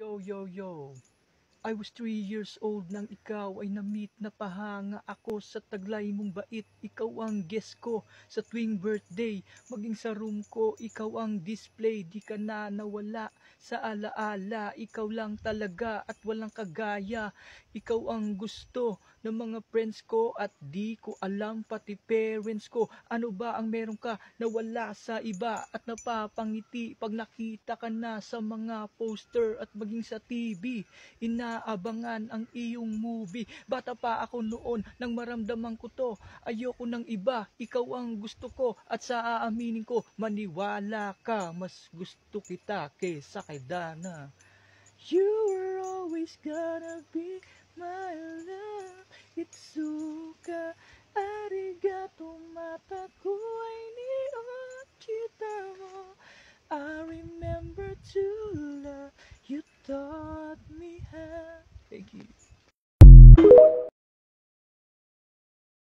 Yo, yo, yo. I was 3 years old nang ikaw ay na-meet na pahanga ako sa taglay mong bait. Ikaw ang guest ko sa tuwing birthday. Maging sa room ko, ikaw ang display. Di ka na nawala sa alaala. Ikaw lang talaga at walang kagaya. Ikaw ang gusto ng mga friends ko at di ko alam pati parents ko. Ano ba ang meron ka na wala sa iba at napapangiti pag nakita ka na sa mga poster at maging sa TV. Inaabangan ang iyong movie. Bata pa ako noon nang maramdaman ko to. Ayoko ng iba, ikaw ang gusto ko. At sa aaminin ko, maniwala ka, mas gusto kita kaysa kay Dana. You were always gonna be my love. Itsuka arigato mata ko ay kita mo. I remember to love you taught me how. Thank you.